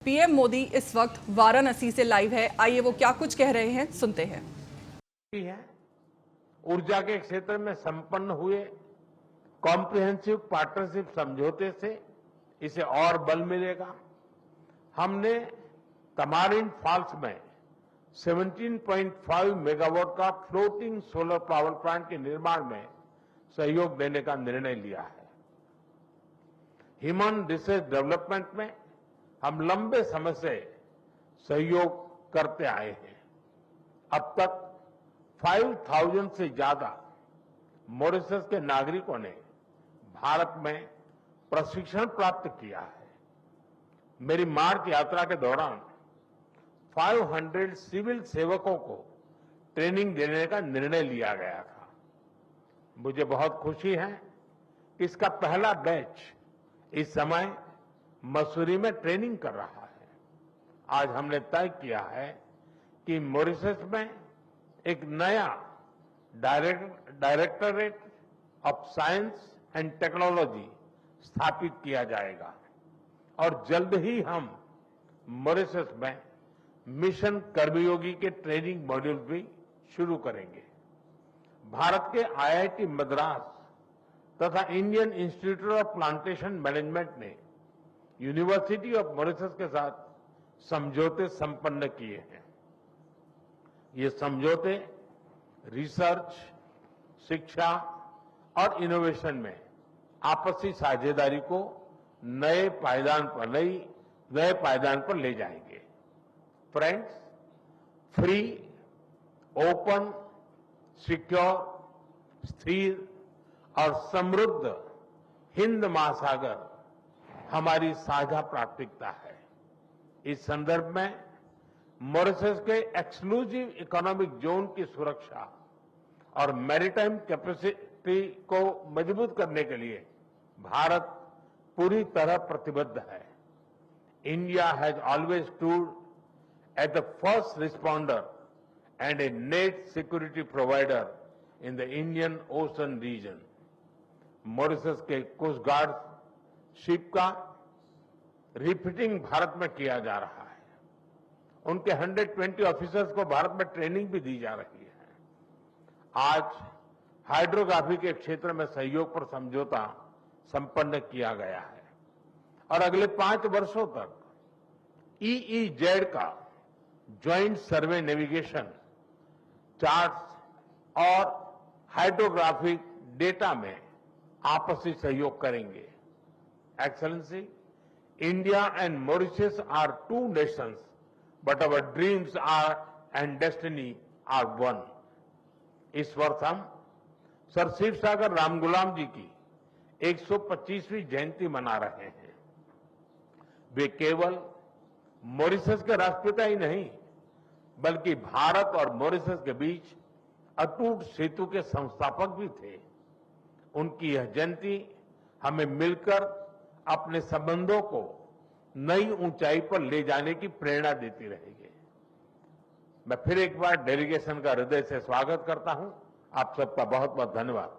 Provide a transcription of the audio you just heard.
PM Modi इस वक्त वाराणसी से लाइव है। आइए वो क्या कुछ कह रहे हैं, सुनते हैं। ऊर्जा के क्षेत्र में संपन्न हुए कॉम्प्रिहेंसिव पार्टनरशिप समझौते से इसे और बल मिलेगा। हमने तमारिंड फॉल्स में 17.5 मेगावाट का फ्लोटिंग सोलर पावर प्लांट के निर्माण में सहयोग देने का निर्णय लिया है। ह्यूमन रिसोर्स डेवलपमेंट में हम लंबे समय से सहयोग करते आए हैं। अब तक 5,000 से ज्यादा मॉरिशस के नागरिकों ने भारत में प्रशिक्षण प्राप्त किया है। मेरी मार्च यात्रा के दौरान 500 सिविल सेवकों को ट्रेनिंग देने का निर्णय लिया गया था। मुझे बहुत खुशी है कि इसका पहला बैच इस समय मसूरी में ट्रेनिंग कर रहा है। आज हमने तय किया है कि मॉरिशस में एक नया directorate of science and technology स्थापित किया जाएगा और जल्द ही हम मॉरिशस में मिशन कर्मयोगी के ट्रेनिंग मॉड्यूल भी शुरू करेंगे। भारत के आईआईटी मद्रास तथा Indian institute of plantation management ने यूनिवर्सिटी ऑफ मॉरिशस के साथ समझौते संपन्न किए हैं। ये समझौते रिसर्च, शिक्षा और इनोवेशन में आपसी साझेदारी को नए पायदान पर ले जाएंगे। फ्रेंड्स, फ्री, ओपन, सिक्योर, स्थिर और समृद्ध हिंद महासागर हमारी साझा प्राथमिकता है। इस संदर्भ में मॉरिशस के एक्सक्लूसिव इकोनॉमिक जोन की सुरक्षा और मैरीटाइम कैपेसिटी को मजबूत करने के लिए भारत पूरी तरह प्रतिबद्ध है। India has always stood at the first responder and a net security provider in the Indian Ocean region. Mauritius के कोस्ट गार्ड शिप का रिफिटिंग भारत में किया जा रहा है। उनके 120 ऑफिसर्स को भारत में ट्रेनिंग भी दी जा रही है। आज हाइड्रोग्राफी के क्षेत्र में सहयोग पर समझौता संपन्न किया गया है और अगले 5 वर्षों तक EEZ का ज्वाइंट सर्वे नेविगेशन, चार्ट्स और हाइड्रोग्राफिक डेटा में आपसी सहयोग करेंगे। Excellency, India and Mauritius are two nations, but our dreams and destiny are one. इस वर्ष हम सर शिव सागर रामगुलाम जी की 125वीं जयंती मना रहे हैं। वे केवल मॉरिशस के राष्ट्रपिता ही नहीं, बल्कि भारत और मॉरिशस के बीच अटूट सेतु के संस्थापक भी थे। उनकी यह जयंती हमें मिलकर अपने संबंधों को नई ऊंचाई पर ले जाने की प्रेरणा देती रहेगी। मैं फिर एक बार डेलीगेशन का हृदय से स्वागत करता हूं। आप सबका बहुत बहुत धन्यवाद।